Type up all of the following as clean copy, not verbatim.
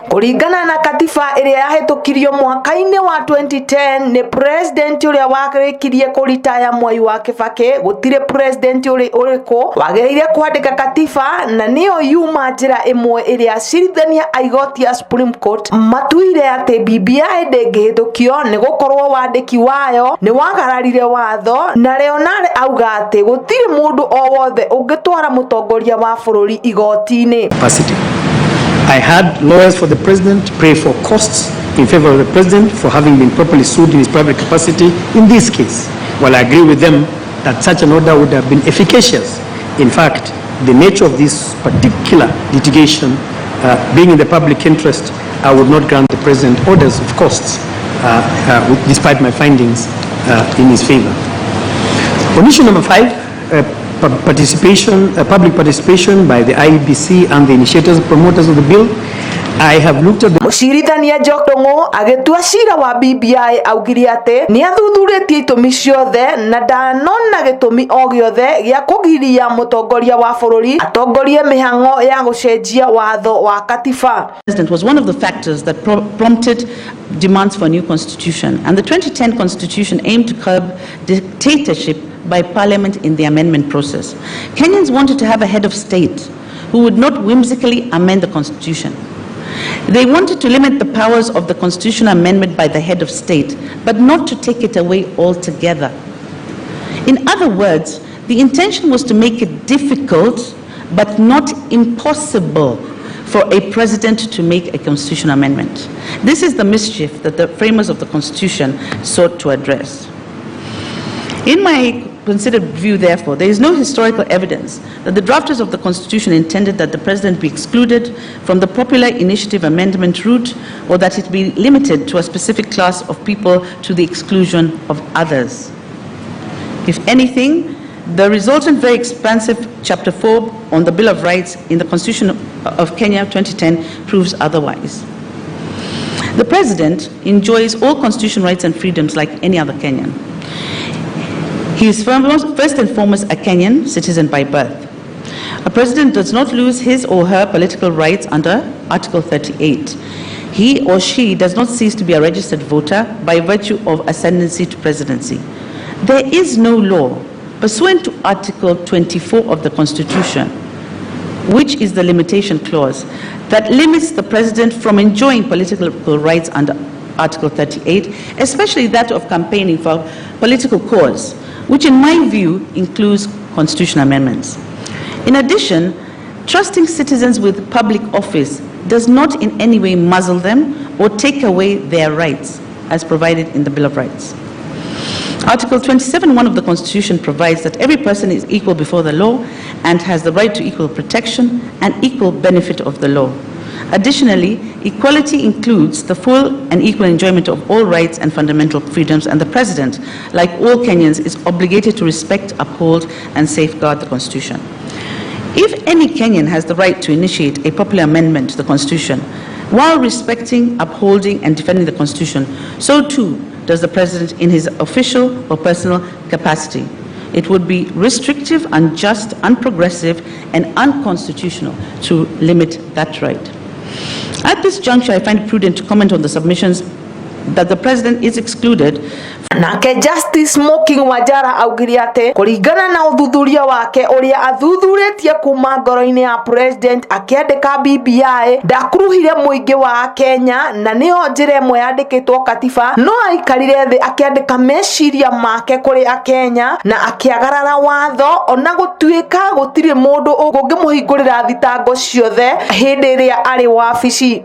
Kuringana na katiba iria yahitukirio mwaka-ini wa 2010 ni president uria wagirikirie kuritaya Mwai wa Kibaki. Gutire president uriku wagiriire kwandika katiba, na niyo yuma njira imwe iria acirithania aigoti ya Supreme Court matuire ati BBI ndingihithukio ni gukorwo wandiki wayo ni wagararire watho, na Leonard auga ati gutire mundu o wothe ungitwara mutongoria wa bururi igoti-ini. I had lawyers for the president pray for costs in favor of the president for having been properly sued in his private capacity in this case. While I agree with them that such an order would have been efficacious, in fact, the nature of this particular litigation being in the public interest, I would not grant the president orders of costs despite my findings in his favor. On issue number 5, public participation by the IEBC and the initiators and promoters of the bill, I have looked at the Mucirithania Njotongo agitua cira wa BBI augire ati ni athuthuritie itumi ciothe na ndanona gitumi o giothe gia kugiria mutongoria wa bururi atongorie mihango ya gucenjia watho wa katiba. President was one of the factors that prompted demands for a new constitution, and the 2010 constitution aimed to curb dictatorship by parliament in the amendment process. Kenyans wanted to have a head of state who would not whimsically amend the constitution. They wanted to limit the powers of the constitutional amendment by the head of state, but not to take it away altogether. In other words, the intention was to make it difficult, but not impossible, for a president to make a constitutional amendment. This is the mischief that the framers of the constitution sought to address. In my considered view, therefore, there is no historical evidence that the drafters of the Constitution intended that the President be excluded from the popular initiative amendment route, or that it be limited to a specific class of people to the exclusion of others. If anything, the resultant very expansive Chapter 4 on the Bill of Rights in the Constitution of Kenya 2010 proves otherwise. The President enjoys all constitutional rights and freedoms like any other Kenyan. He is first and foremost a Kenyan citizen by birth. A president does not lose his or her political rights under Article 38. He or she does not cease to be a registered voter by virtue of ascendancy to presidency. There is no law pursuant to Article 24 of the Constitution, which is the limitation clause, that limits the president from enjoying political rights under Article 38, especially that of campaigning for a political cause, which in my view includes constitutional amendments. In addition, trusting citizens with public office does not in any way muzzle them or take away their rights as provided in the Bill of Rights. Article 27(1) of the Constitution provides that every person is equal before the law and has the right to equal protection and equal benefit of the law. Additionally, equality includes the full and equal enjoyment of all rights and fundamental freedoms, and the President, like all Kenyans, is obligated to respect, uphold, and safeguard the Constitution. If any Kenyan has the right to initiate a popular amendment to the Constitution, while respecting, upholding, and defending the Constitution, so too does the President in his official or personal capacity. It would be restrictive, unjust, unprogressive, and unconstitutional to limit that right. At this juncture, I find it prudent to comment on the submissions that the President is excluded. Nake Justice Smoking Wajara augire ati kuringana na uthuthuria wake uria athuthuritie kuma ngoro-ini ya president akiandika BBI ndakuruhire muingi wa Kenya, na niyo njira imwe yandikitwo katiba, no aikarire thi akiandika meciria make kuri Akenya na akiagarara watho, ona gutuika gutire mundu ungimuhingurira thitango ciothe hindi iria ari wabici.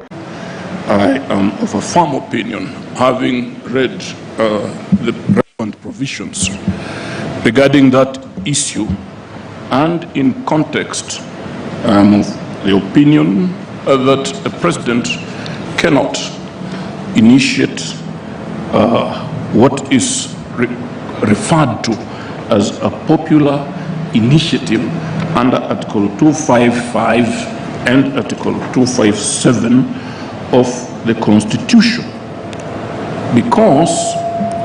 I am of a firm opinion, having read the relevant provisions regarding that issue, and in context, I am of the opinion that a president cannot initiate what is referred to as a popular initiative under Article 255 and Article 257 of the Constitution, because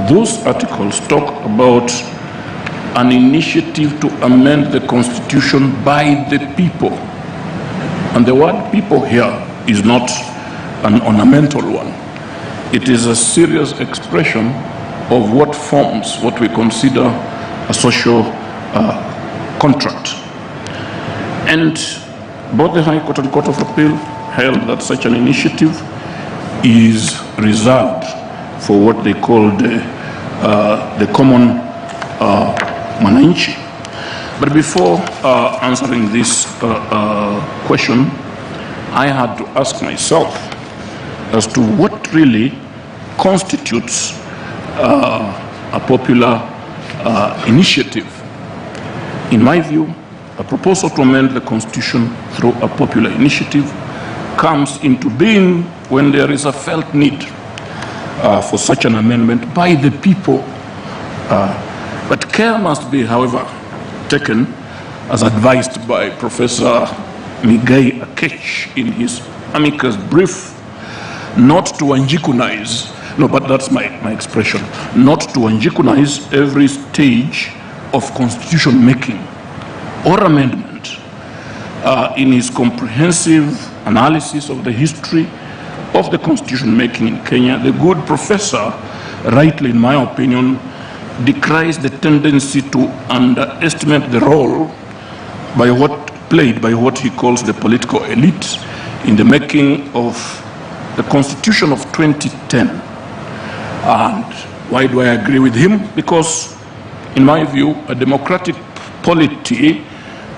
those articles talk about an initiative to amend the Constitution by the people. And the word people here is not an ornamental one. It is a serious expression of what forms what we consider a social contract. And both the High Court and Court of Appeal held that such an initiative is reserved for what they call the common mwananchi. But before answering this question, I had to ask myself as to what really constitutes a popular initiative. In my view, a proposal to amend the Constitution through a popular initiative comes into being when there is a felt need for such an amendment by the people. But care must be, however, taken, as advised by Professor Migai Akech in his amicus brief, not to anjikunize, no, but that's my expression, not to anjikunize every stage of constitution making or amendment. In his comprehensive analysis of the history of the constitution making in Kenya, the good professor, rightly in my opinion, decries the tendency to underestimate the role played by what he calls the political elite in the making of the Constitution of 2010. And why do I agree with him? Because, in my view, a democratic polity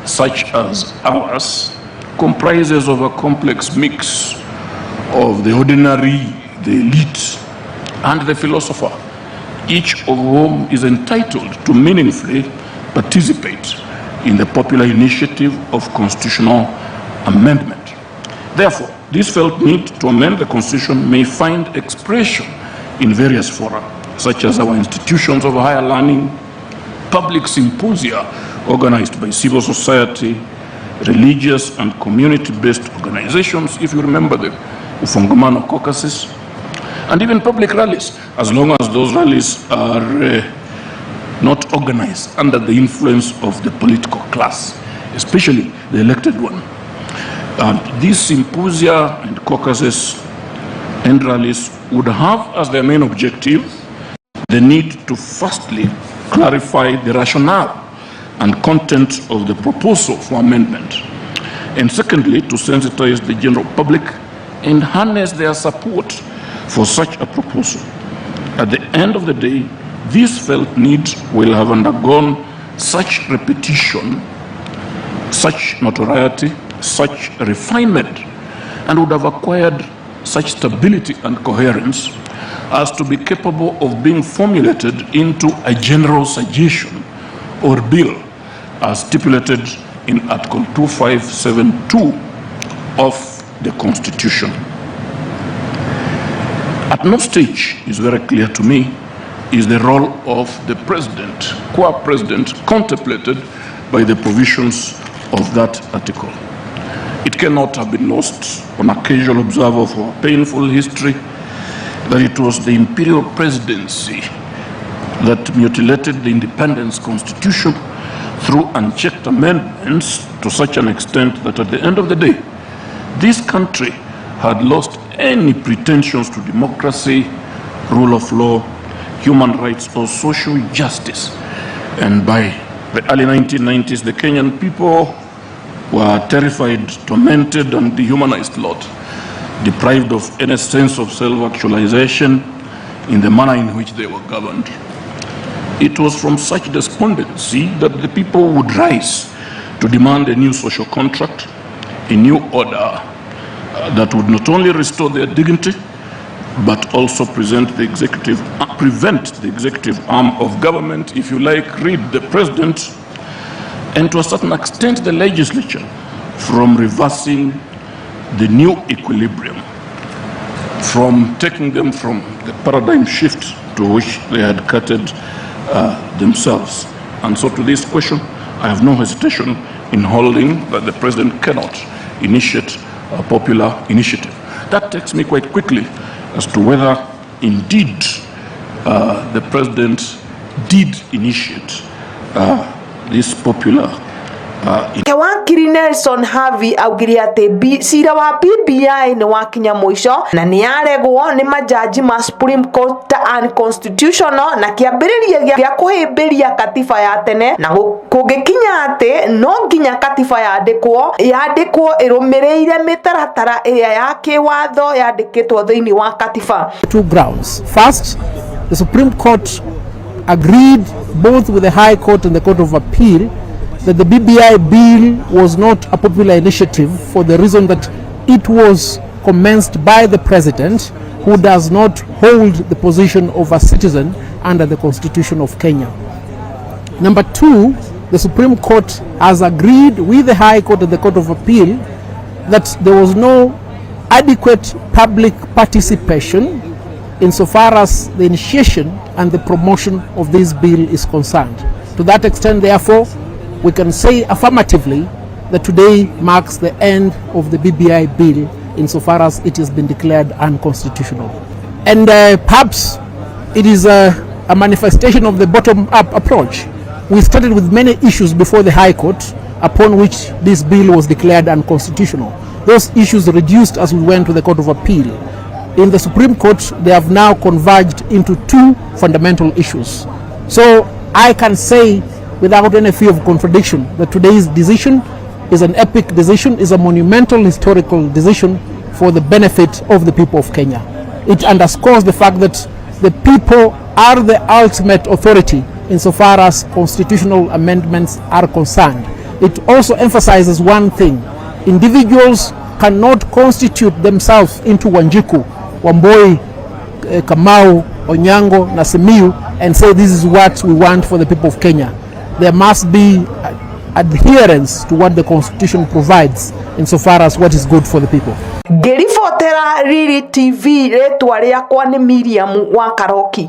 such as ours comprises of a complex mix of the ordinary, the elite, and the philosopher, each of whom is entitled to meaningfully participate in the popular initiative of constitutional amendment. Therefore, this felt need to amend the Constitution may find expression in various fora, such as our institutions of higher learning, public symposia organized by civil society, religious and community-based organizations, if you remember the Ufungamano caucuses, and even public rallies, as long as those rallies are not organized under the influence of the political class, especially the elected one. These symposia and caucuses and rallies would have as their main objective the need to firstly clarify the rationale and content of the proposal for amendment, and secondly, to sensitize the general public and harness their support for such a proposal. At the end of the day, this felt need will have undergone such repetition, such notoriety, such refinement, and would have acquired such stability and coherence as to be capable of being formulated into a general suggestion or bill as stipulated in Article 2572 of the Constitution. At no stage is very clear to me is the role of the president, qua president, contemplated by the provisions of that article. It cannot have been lost on a casual observer of our painful history that it was the imperial presidency that mutilated the independence constitution through unchecked amendments to such an extent that at the end of the day, this country had lost any pretensions to democracy, rule of law, human rights, or social justice. And by the early 1990s, the Kenyan people were terrified, tormented, and dehumanized lot, deprived of any sense of self-actualization in the manner in which they were governed. It was from such despondency that the people would rise to demand a new social contract, a new order that would not only restore their dignity, but also prevent the executive arm of government, if you like, read the president, and to a certain extent the legislature, from reversing the new equilibrium, from taking them from the paradigm shift to which they had cutted themselves. And so to this question, I have no hesitation in holding that the president cannot initiate a popular initiative. That takes me quite quickly as to whether indeed the president did initiate this popular Wakiri Nelson Havi augire ati cira wa BBI ni wakinya muico na ni aregwo ni majaji ma Supreme Court unconstitutional na kiambiriria gia kuhimbiria katiba ya tene na kugikinya ati no nginya katiba yandikwo irumireire mitaratara iria ya kiwatho yandikitwo thiini wa katiba. Two grounds. First, the Supreme Court agreed both with the High Court and the Court of Appeal that the BBI bill was not a popular initiative for the reason that it was commenced by the President, who does not hold the position of a citizen under the Constitution of Kenya. Number two, the Supreme Court has agreed with the High Court and the Court of Appeal that there was no adequate public participation insofar as the initiation and the promotion of this bill is concerned. To that extent, therefore, we can say affirmatively that today marks the end of the BBI bill insofar as it has been declared unconstitutional. And perhaps it is a manifestation of the bottom-up approach. We started with many issues before the High Court upon which this bill was declared unconstitutional. Those issues reduced as we went to the Court of Appeal. In the Supreme Court, they have now converged into two fundamental issues. So I can say without any fear of contradiction that today's decision is an epic decision, is a monumental historical decision for the benefit of the people of Kenya. It underscores the fact that the people are the ultimate authority insofar as constitutional amendments are concerned. It also emphasizes one thing: individuals cannot constitute themselves into Wanjiku, Wamboi, Kamau, Onyango, Nasimiu and say this is what we want for the people of Kenya. There must be adherence to what the Constitution provides insofar as what is good for the people. Ngiribotera Riri TV, retwa riakwa ni Miriam wa Karoki.